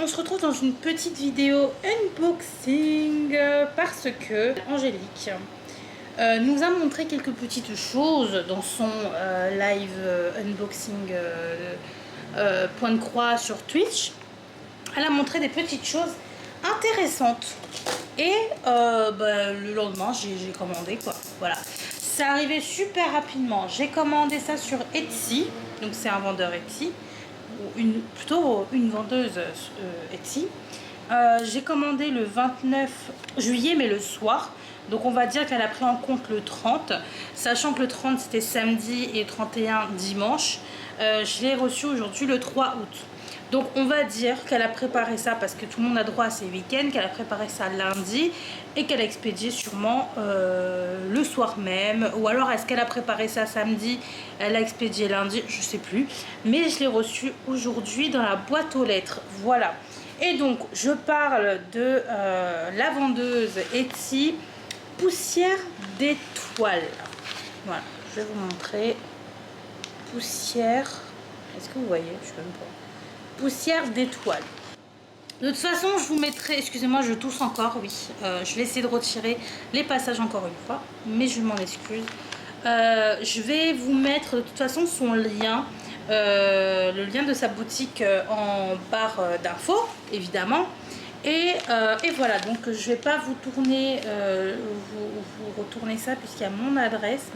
on se retrouve dans une petite vidéo unboxing parce que Angélique nous a montré quelques petites choses dans son live unboxing point de croix sur Twitch. Elle a montré des petites choses intéressantes et le lendemain j'ai commandé quoi. Voilà, ça arrivait super rapidement. J'ai commandé ça sur Etsy, donc c'est un vendeur Etsy. Plutôt une vendeuse Etsy. J'ai commandé le 29 juillet mais le soir, donc on va dire qu'elle a pris en compte le 30, sachant que le 30 c'était samedi et 31 dimanche. Je l'ai reçu aujourd'hui le 3 août. Donc on va dire qu'elle a préparé ça, parce que tout le monde a droit à ses week-ends, qu'elle a préparé ça lundi et qu'elle a expédié sûrement le soir même. Ou alors est-ce qu'elle a préparé ça samedi, elle a expédié lundi, je sais plus. Mais je l'ai reçu aujourd'hui dans la boîte aux lettres, voilà. Et donc je parle de la vendeuse Etsy Poussière d'étoiles. Voilà, je vais vous montrer. Poussière, est-ce que vous voyez? Je sais même pas. Poussière d'étoiles. De toute façon, je vous mettrai, excusez-moi, je tousse encore, oui. Je vais essayer de retirer les passages encore une fois, mais je m'en excuse. Je vais vous mettre de toute façon son lien, le lien de sa boutique en barre d'infos, évidemment. Et voilà, donc je vais pas vous tourner, vous retourner ça puisqu'il y a mon adresse.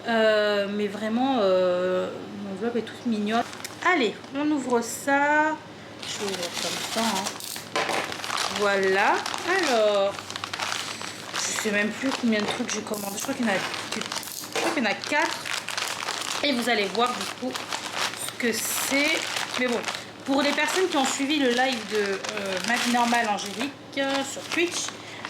Mais vraiment, l'enveloppe est toute mignonne. Allez, on ouvre ça. Je vais ouvrir comme ça. Hein. Voilà. Alors, je sais même plus combien de trucs j'ai commandé. Je crois qu'il y en a 4. Et vous allez voir du coup ce que c'est. Mais bon, pour les personnes qui ont suivi le live de Ma vie normale Angélique sur Twitch,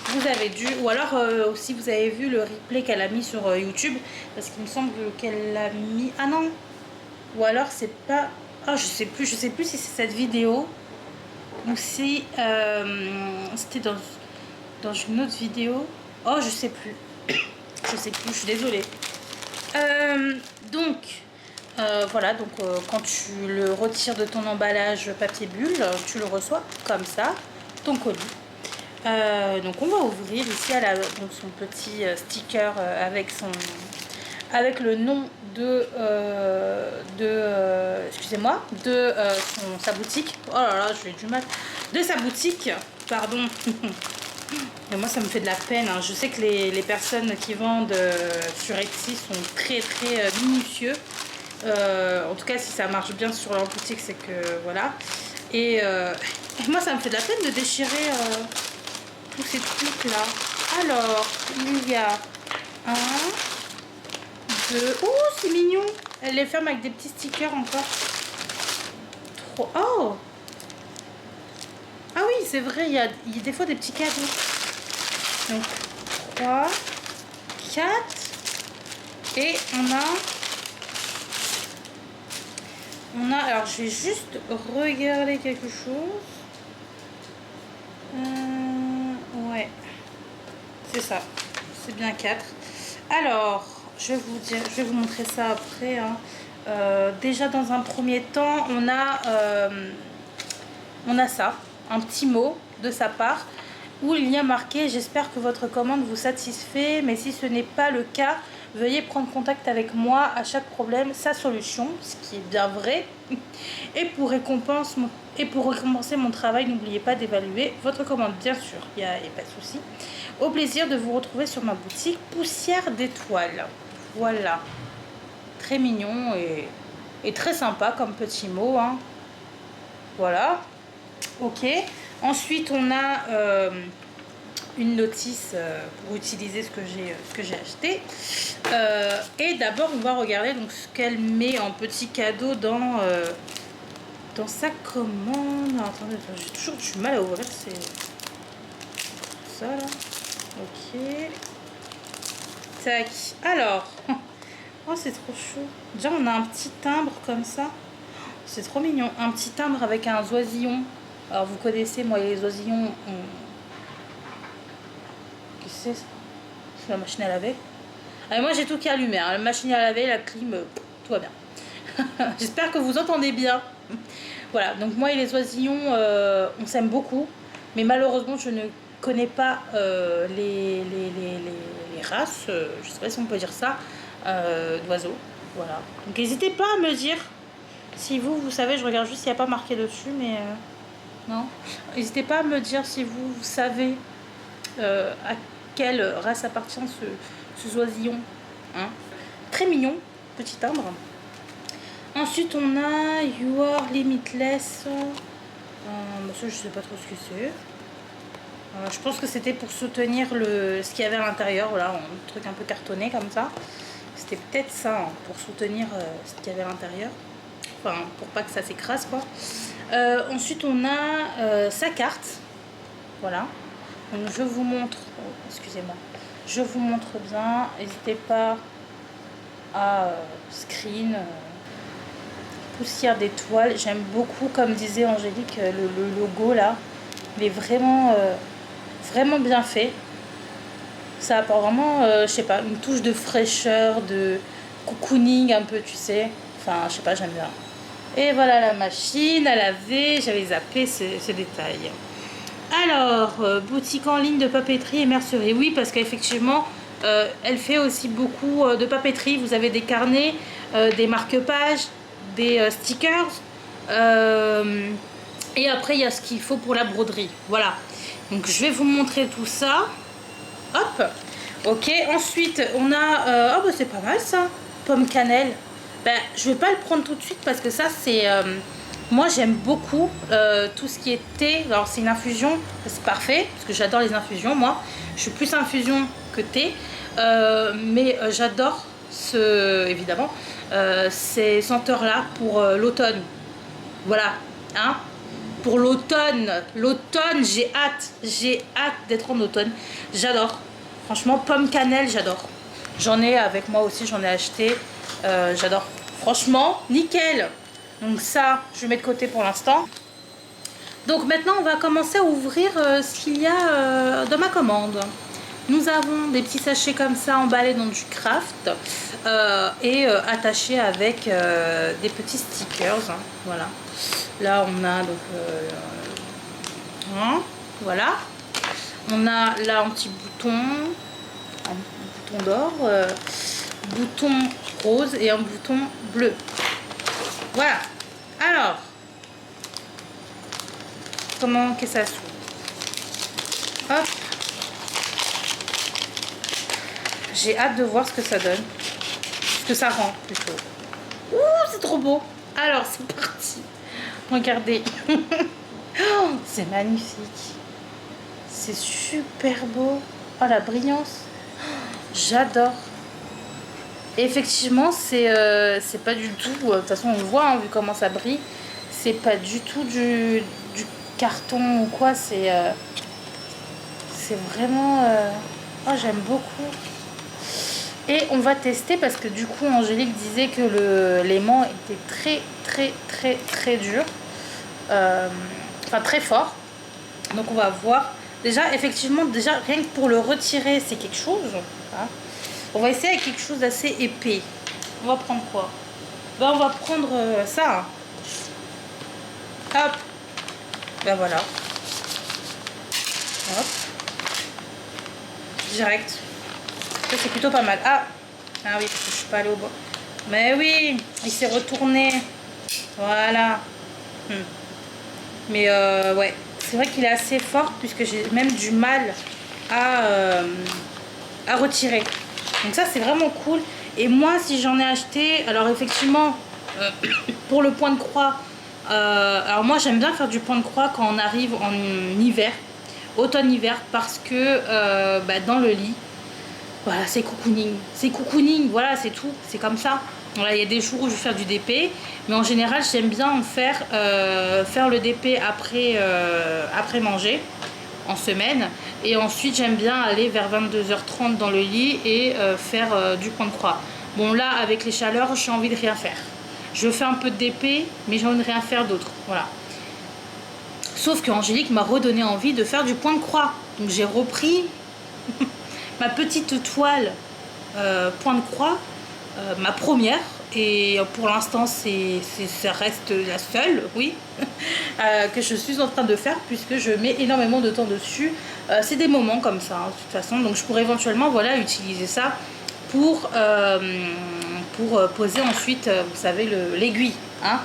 vous avez dû, ou alors si vous avez vu le replay qu'elle a mis sur YouTube, parce qu'il me semble qu'elle l'a mis, ah non, ou alors c'est pas, ah je sais plus si c'est cette vidéo ou si c'était dans une autre vidéo. Oh je sais plus, je suis désolée. Donc voilà, donc quand tu le retires de ton emballage papier bulle, tu le reçois comme ça, ton colis. Donc on va ouvrir. Ici elle a donc son petit sticker avec le nom de excusez-moi, de sa boutique. Oh là là, j'ai du mal. De sa boutique, pardon. Et moi ça me fait de la peine, hein. Je sais que les personnes qui vendent sur Etsy sont très minutieux. En tout cas si ça marche bien sur leur boutique, c'est que voilà. Et moi ça me fait de la peine de déchirer tous ces trucs là. Alors il y a 1, 2, oh c'est mignon, elle les ferme avec des petits stickers encore. 3, oh ah oui c'est vrai, il y a des fois des petits cadeaux. Donc 3, 4 et on a alors je vais juste regarder quelque chose. Ouais, c'est ça, c'est bien 4. Alors je vais vous montrer ça après, hein. Déjà dans un premier temps on a ça, un petit mot de sa part où il y a marqué: j'espère que votre commande vous satisfait, mais si ce n'est pas le cas, veuillez prendre contact avec moi, à chaque problème sa solution, ce qui est bien vrai. Et pour récompenser mon travail, n'oubliez pas d'évaluer votre commande, bien sûr, il n'y a pas de souci. Au plaisir de vous retrouver sur ma boutique Poussière d'étoiles. Voilà, très mignon et très sympa comme petit mot, hein. Voilà, ok. Ensuite on a une notice pour utiliser ce que j'ai acheté. Et d'abord on va regarder donc ce qu'elle met en petit cadeau dans sa commande. Alors, attendez, j'ai toujours du mal à ouvrir ça là. Ok. Tac. Alors. Oh c'est trop chaud. Déjà on a un petit timbre comme ça. C'est trop mignon. Un petit timbre avec un oisillon. Alors vous connaissez, moi les oisillons. Qu'est-ce que c'est ça? C'est la machine à laver. Alors, moi j'ai tout qui est allumé, hein. La machine à laver, la clim, tout va bien. J'espère que vous entendez bien. Voilà, donc moi et les oisillons, on s'aime beaucoup, mais malheureusement je ne connais pas les races, je sais pas si on peut dire ça, d'oiseaux. Voilà, donc n'hésitez pas à me dire si vous savez, je regarde juste s'il n'y a pas marqué dessus, mais non. N'hésitez pas à me dire si vous savez à quelle race appartient ce oisillon. Hein. Très mignon, petit timbre. Ensuite, on a You Are Limitless. Ça, je sais pas trop ce que c'est. Je pense que c'était pour soutenir ce qu'il y avait à l'intérieur. Voilà, un truc un peu cartonné comme ça. C'était peut-être ça, hein, pour soutenir ce qu'il y avait à l'intérieur. Enfin, pour pas que ça s'écrase, quoi. Ensuite, on a sa carte. Voilà. Donc, je vous montre. Oh, excusez-moi. Je vous montre bien. N'hésitez pas à screen. Poussière d'étoiles. J'aime beaucoup, comme disait Angélique, le logo là. Il est vraiment, vraiment bien fait. Ça apporte vraiment, je sais pas, une touche de fraîcheur, de cocooning un peu, tu sais. Enfin, je sais pas, j'aime bien. Et voilà la machine à laver. J'avais zappé ce détail. Alors, boutique en ligne de papeterie et mercerie. Oui, parce qu'effectivement, elle fait aussi beaucoup de papeterie. Vous avez des carnets, des marque-pages, des stickers. Et après, il y a ce qu'il faut pour la broderie. Voilà. Donc, je vais vous montrer tout ça. Hop. Ok. Ensuite, on a... oh, bah, c'est pas mal ça. Pomme cannelle. Ben, je vais pas le prendre tout de suite parce que ça, c'est... moi, j'aime beaucoup tout ce qui est thé. Alors, c'est une infusion. C'est parfait parce que j'adore les infusions. Moi, je suis plus infusion que thé. Mais j'adore évidemment ces senteurs-là pour l'automne. Voilà. Hein, pour l'automne. L'automne, j'ai hâte. J'ai hâte d'être en automne. J'adore. Franchement, pomme cannelle, j'adore. J'en ai avec moi aussi, j'en ai acheté. J'adore. Franchement, nickel. Donc ça, je mets de côté pour l'instant. Donc maintenant, on va commencer à ouvrir ce qu'il y a dans ma commande. Nous avons des petits sachets comme ça emballés dans du craft et attachés avec des petits stickers. Hein, voilà. Là, on a donc... hein, voilà. On a là un petit bouton d'or, bouton rose et un bouton bleu. Voilà. Alors, comment que ça s'ouvre? Hop. J'ai hâte de voir ce que ça donne. Ce que ça rend plutôt. Ouh, c'est trop beau. Alors, c'est parti. Regardez. Oh, c'est magnifique. C'est super beau. Oh, la brillance. J'adore. Et effectivement, c'est pas du tout... de toute façon, on le voit, hein, vu comment ça brille. C'est pas du tout du carton ou quoi. C'est vraiment... oh, j'aime beaucoup. Et on va tester parce que du coup, Angélique disait que l'aimant était très dur. Enfin, très fort. Donc, on va voir. Déjà, effectivement, rien que pour le retirer, c'est quelque chose. Hein. On va essayer avec quelque chose d'assez épais. On va prendre quoi? Ben, on va prendre ça. Hop. Ben voilà. Hop. Direct. Ça, c'est plutôt pas mal. Ah oui, parce que je suis pas allée au bas. Mais oui, il s'est retourné. Voilà. Mais ouais, c'est vrai qu'il est assez fort puisque j'ai même du mal à retirer. Donc ça, c'est vraiment cool. Et moi, si j'en ai acheté, alors effectivement, pour le point de croix, alors moi, j'aime bien faire du point de croix quand on arrive en hiver, automne-hiver, parce que dans le lit, voilà, c'est cocooning. C'est cocooning, voilà, c'est tout. C'est comme ça. Voilà, il y a des jours où je vais faire du DP, mais en général, j'aime bien en faire le DP après manger, en semaine. Et ensuite, j'aime bien aller vers 22h30 dans le lit et faire du point de croix. Bon, là, avec les chaleurs, j'ai envie de rien faire. Je fais un peu de DP, mais j'ai envie de rien faire d'autre. Voilà. Sauf que Angélique m'a redonné envie de faire du point de croix. Donc, j'ai repris ma petite toile point de croix, ma première, Et pour l'instant, ça reste la seule, oui, que je suis en train de faire puisque je mets énormément de temps dessus. C'est des moments comme ça, hein, de toute façon. Donc je pourrais éventuellement, voilà, utiliser ça pour poser ensuite, vous savez, l'aiguille. Hein.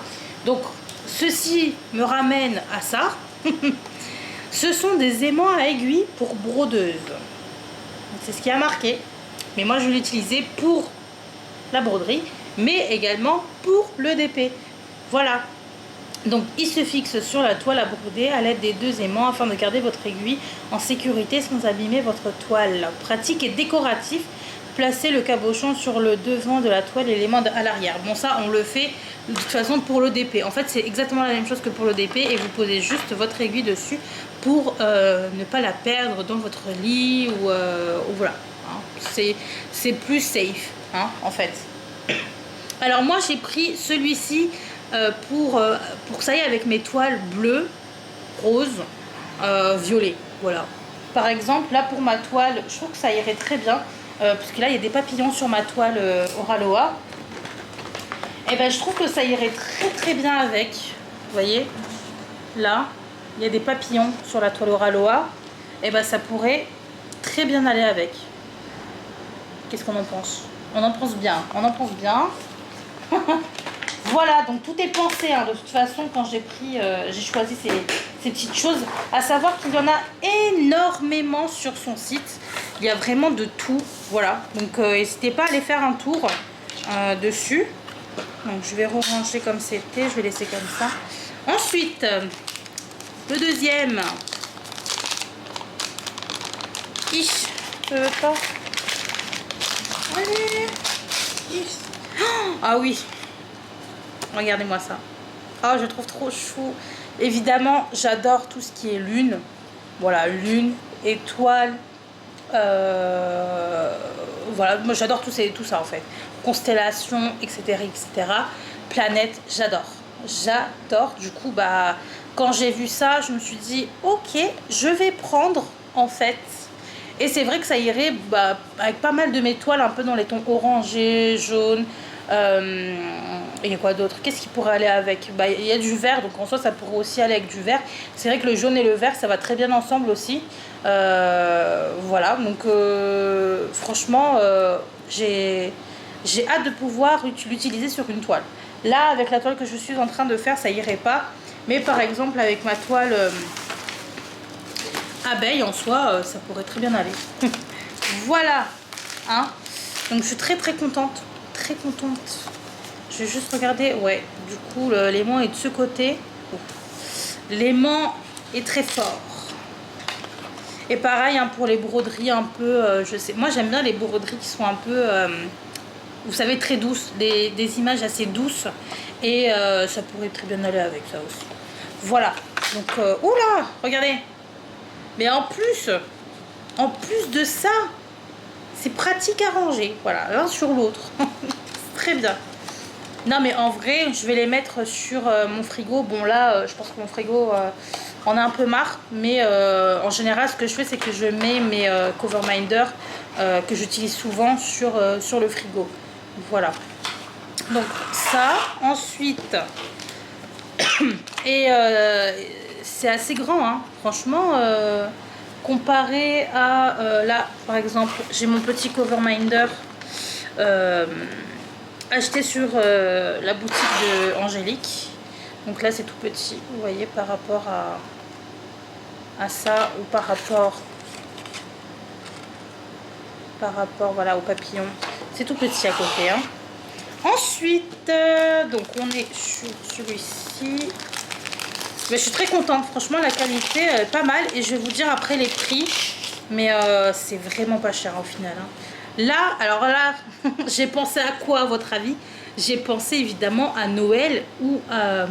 Donc ceci me ramène à ça. Ce sont des aimants à aiguille pour brodeuse. C'est ce qui a marqué. Mais moi, je l'ai utilisé pour la broderie, mais également pour le DP. Voilà. Donc, il se fixe sur la toile à broder à l'aide des 2 aimants afin de garder votre aiguille en sécurité sans abîmer votre toile. Pratique et décoratif. Placez le cabochon sur le devant de la toile et l'aimant à l'arrière. Bon, ça, on le fait de toute façon pour le DP. En fait, c'est exactement la même chose que pour le DP et vous posez juste votre aiguille dessus pour ne pas la perdre dans votre lit ou voilà. Hein. C'est plus safe, hein, en fait. Alors, moi, j'ai pris celui-ci pour que ça aille avec mes toiles bleues, roses, violet. Voilà. Par exemple, là, pour ma toile, je trouve que ça irait très bien. Parce que là, il y a des papillons sur ma toile Oraloa. Et ben, je trouve que ça irait très très bien avec. Vous voyez, là, il y a des papillons sur la toile Oraloa. Et ben, ça pourrait très bien aller avec. Qu'est-ce qu'on en pense? On en pense bien. On en pense bien. Voilà, donc tout est pensé. Hein. De toute façon, quand j'ai choisi ces petites choses. À savoir qu'il y en a énormément sur son site. Il y a vraiment de tout. Voilà, donc n'hésitez pas à aller faire un tour dessus. Donc je vais ranger comme c'était. Je vais laisser comme ça. Ensuite, le deuxième. Je veux pas. Allez. Ah oui. Regardez-moi ça. Oh, je le trouve trop chou. Évidemment, j'adore tout ce qui est lune. Voilà, lune, étoile. Voilà, moi j'adore tout ça en fait. Constellation, etc. etc. Planète, j'adore. J'adore. Du coup, bah, quand j'ai vu ça, je me suis dit, ok, je vais prendre en fait. Et c'est vrai que ça irait bah, avec pas mal de mes toiles, un peu dans les tons orangés, jaunes. Il y a quoi d'autre? Qu'est-ce qui pourrait aller avec? Bah, il y a du vert, donc en soi ça pourrait aussi aller avec du vert. C'est vrai que le jaune et le vert ça va très bien ensemble aussi. Voilà, donc franchement j'ai hâte de pouvoir l'utiliser sur une toile. Là avec la toile que je suis en train de faire ça irait pas, mais par exemple avec ma toile abeille en soi ça pourrait très bien aller. Voilà, hein. Donc je suis très très contente. Très contente. Je vais juste regarder. Ouais, du coup, l'aimant est de ce côté. Oh. L'aimant est très fort. Et pareil, hein, pour les broderies un peu, je sais. Moi, j'aime bien les broderies qui sont un peu, vous savez, très douces. Des images assez douces. Et ça pourrait très bien aller avec ça aussi. Voilà. Donc, oula, regardez. Mais en plus de ça, c'est pratique à ranger. Voilà, l'un sur l'autre. Très bien. Non mais en vrai je vais les mettre sur mon frigo. Bon là je pense que mon frigo en a un peu marre. Mais en général ce que je fais c'est que je mets mes Coverminder que j'utilise souvent sur le frigo. Voilà. Donc ça. Ensuite. Et c'est assez grand hein. Franchement comparé à là par exemple j'ai mon petit Coverminder acheté sur la boutique de Angélique. Donc là c'est tout petit, vous voyez, par rapport à ça ou par rapport voilà au papillon. C'est tout petit à côté. Hein. Ensuite, donc on est sur celui-ci. Mais je suis très contente, franchement la qualité est pas mal et je vais vous dire après les prix. Mais c'est vraiment pas cher au final. Hein. Là, alors là, j'ai pensé à quoi à votre avis? J'ai pensé évidemment à Noël ou à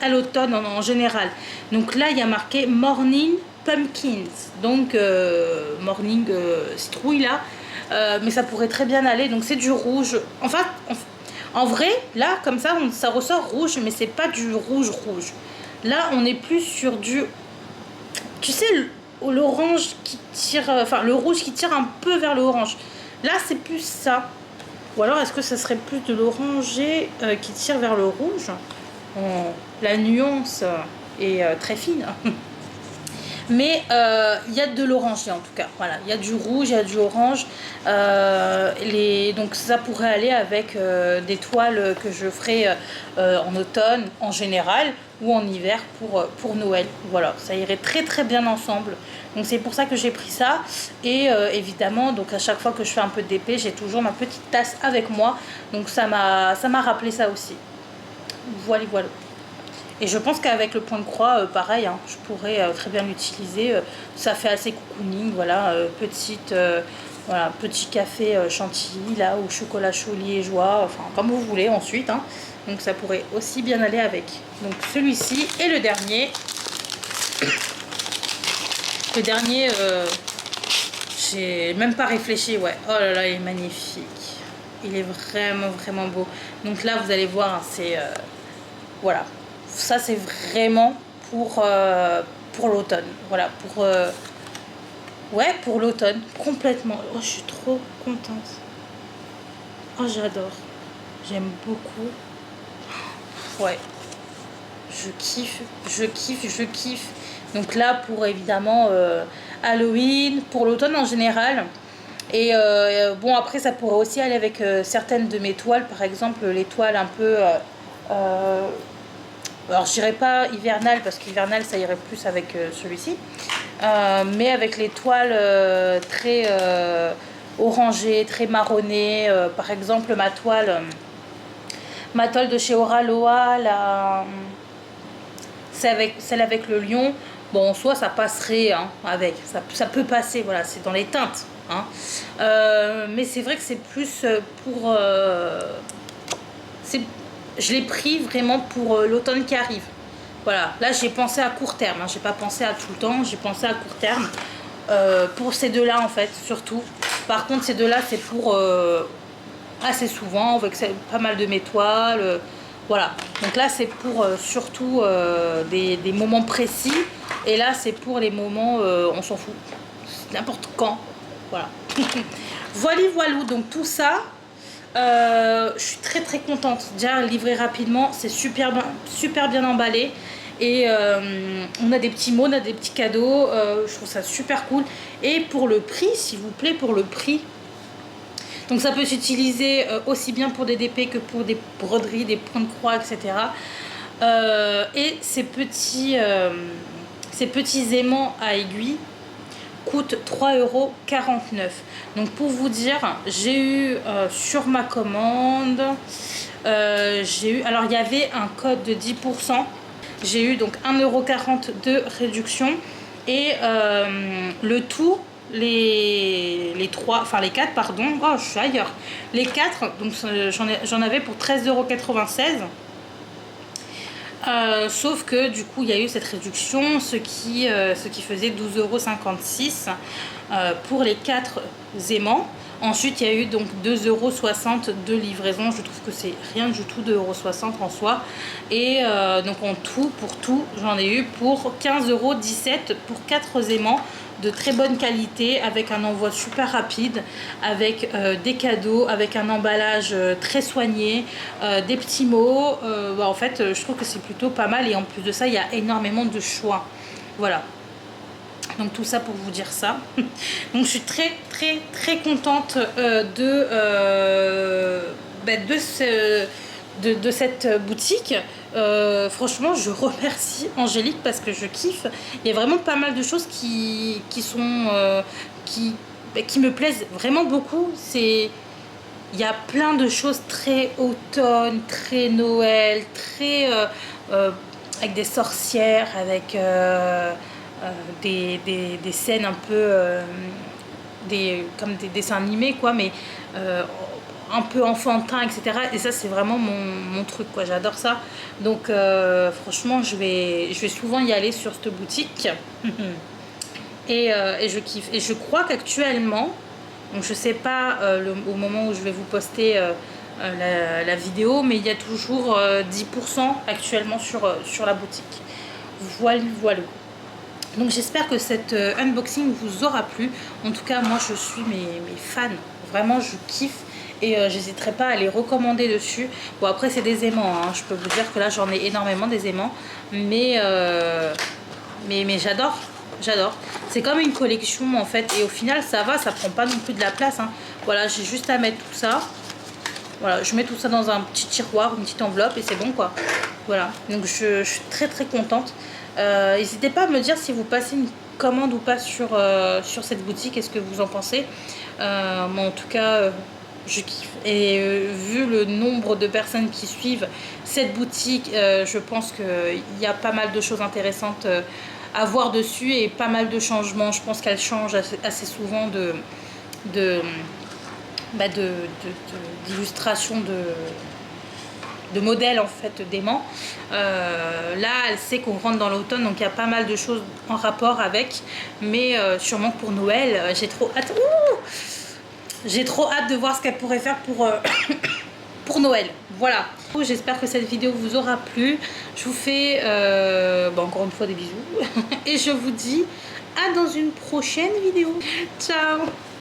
l'automne en général. Donc là, il y a marqué Morning Pumpkins. Donc Morning citrouille là. Mais ça pourrait très bien aller. Donc c'est du rouge. Enfin, en vrai, là, comme ça, ça ressort rouge, mais c'est pas du rouge. Là, on est plus sur du... Tu sais, l'orange qui tire... Enfin, le rouge qui tire un peu vers le orange. Là, c'est plus ça. Ou alors est-ce que ça serait plus de l'orangé qui tire vers le rouge? La nuance est très fine. Mais il y a de l'orangé en tout cas. Voilà, il y a du rouge, il y a du orange. Donc ça pourrait aller avec des toiles que je ferai en automne en général ou en hiver pour Noël. Voilà, ça irait très très bien ensemble. Donc c'est pour ça que j'ai pris ça. Et évidemment, donc à chaque fois que je fais un peu d'épée, j'ai toujours ma petite tasse avec moi. Donc ça m'a rappelé ça aussi. Voilà, voilà. Et je pense qu'avec le point de croix, pareil, hein, je pourrais très bien l'utiliser. Ça fait assez cocooning, voilà, voilà, petit café chantilly, là, ou chocolat chaud liégeois, enfin, comme vous voulez ensuite. Hein. Donc ça pourrait aussi bien aller avec. Donc celui-ci et le dernier. Le dernier, j'ai même pas réfléchi, ouais. Oh là là, il est magnifique. Il est vraiment, vraiment beau. Donc là, vous allez voir, hein, c'est... voilà. Ça c'est vraiment pour l'automne, voilà, ouais, pour l'automne, complètement. Oh, je suis trop contente. Oh, j'adore, j'aime beaucoup. Ouais, je kiffe, je kiffe, je kiffe. Donc là, pour évidemment Halloween, pour l'automne en général. Et bon, après ça pourrait aussi aller avec certaines de mes toiles, par exemple les toiles un peu alors je dirais pas hivernal parce qu'hivernal ça irait plus avec celui-ci, mais avec les toiles très orangées, très marronnées, par exemple ma toile de chez Oraloa, c'est avec celle avec le lion. Bon, en soi ça passerait hein, avec, ça peut passer, voilà, c'est dans les teintes. Hein. Mais c'est vrai que c'est plus pour je l'ai pris vraiment pour l'automne qui arrive. Voilà, là j'ai pensé à court terme, hein. J'ai pas pensé à tout le temps, j'ai pensé à court terme. Pour ces deux-là en fait, surtout. Par contre, ces deux-là, c'est pour assez souvent, avec pas mal de mes toiles. Voilà, donc là c'est pour surtout des moments précis. Et là c'est pour les moments, on s'en fout, n'importe quand. Voilà. Voilà, voilà, donc tout ça. Je suis très très contente. Déjà livré rapidement, c'est super bien emballé. Et on a des petits mots, on a des petits cadeaux. Je trouve ça super cool. Et pour le prix, s'il vous plaît, pour le prix. Donc ça peut s'utiliser aussi bien pour des DP que pour des broderies, des points de croix, etc. Et ces petits aimants à aiguille coûte 3,49 €. Donc pour vous dire, j'ai eu sur ma commande, alors il y avait un code de 10%. J'ai eu donc 1,40 € de réduction. Et le tout, les 4, pardon, oh je suis ailleurs. Les 4, donc j'en avais pour 13,96 €. Sauf que du coup il y a eu cette réduction, ce qui faisait 12,56 € pour les 4 aimants. Ensuite il y a eu donc 2,60 € de livraison. Je trouve que c'est rien du tout, 2,60 € en soi. Et donc en tout, pour tout, j'en ai eu pour 15,17 € pour 4 aimants de très bonne qualité, avec un envoi super rapide, avec des cadeaux, avec un emballage très soigné, des petits mots. En fait, je trouve que c'est plutôt pas mal. Et en plus de ça, il y a énormément de choix. Voilà. Donc tout ça pour vous dire ça. Donc je suis très très très contente de cette boutique. Franchement je remercie Angélique parce que je kiffe. Il y a vraiment pas mal de choses qui me plaisent vraiment beaucoup. Il y a plein de choses très automne, très Noël, très avec des sorcières, avec des scènes un peu comme des dessins animés quoi, mais un peu enfantin, etc. Et ça c'est vraiment mon truc quoi, j'adore ça. Donc franchement je vais souvent y aller sur cette boutique. Et je kiffe. Et je crois qu'actuellement, donc je sais pas au moment où je vais vous poster la vidéo, mais il y a toujours 10% actuellement sur la boutique. Voilà, voilà. Donc j'espère que cet unboxing vous aura plu. En tout cas moi je suis mes fans, vraiment je kiffe. et j'hésiterai pas à les recommander dessus. Bon, après c'est des aimants, hein. Je peux vous dire que là j'en ai énormément des aimants, mais j'adore. J'adore. C'est comme une collection en fait, et au final ça va, ça prend pas non plus de la place, hein. Voilà, j'ai juste à mettre tout ça. Voilà, je mets tout ça dans un petit tiroir, une petite enveloppe et c'est bon quoi. Voilà, donc je suis très très contente. N'hésitez pas à me dire si vous passez une commande ou pas sur cette boutique, qu'est-ce que vous en pensez. Moi en tout cas, je kiffe. Et vu le nombre de personnes qui suivent cette boutique, je pense qu'il y a pas mal de choses intéressantes à voir dessus et pas mal de changements. Je pense qu'elle change assez souvent d'illustration de modèles en fait d'aimants. Là elle sait qu'on rentre dans l'automne, donc il y a pas mal de choses en rapport avec, mais sûrement pour Noël, j'ai trop hâte. J'ai trop hâte de voir ce qu'elle pourrait faire pour Noël. Voilà, j'espère que cette vidéo vous aura plu. Je vous fais encore une fois des bisous et je vous dis à dans une prochaine vidéo. Ciao.